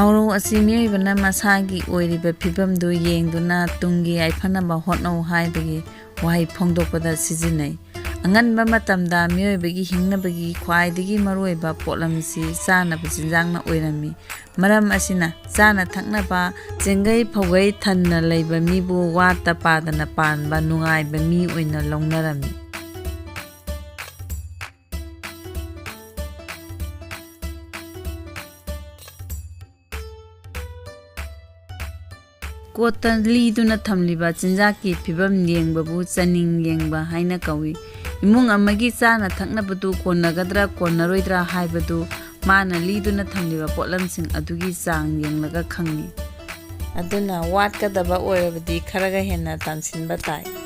Paorou asi miyoibana masagi oiriba phibamdu yengduna tungi aifanaba hotnau haibagi wahai phongdokpada sizinai. Anganba matamda miyoibagi hingnabagi khwaidagi maruoiba potlamsi chanaba jinjangna oirami. Maram asina chana thaknaba jengai phawgai thanna leiba mibu wata padana panba nungaiba mi oina longnarami. Kota liduna thamliba chinjaki phibam yengbabu chaning yengba haina kawi. Imung amagi chana thaknabadu konagadra konaroidra haibadu mana liduna thamliba potlamsing adugi chang yenglaga khangni. Aduna watkadaba oirabadi kharaga henna tansinba tai.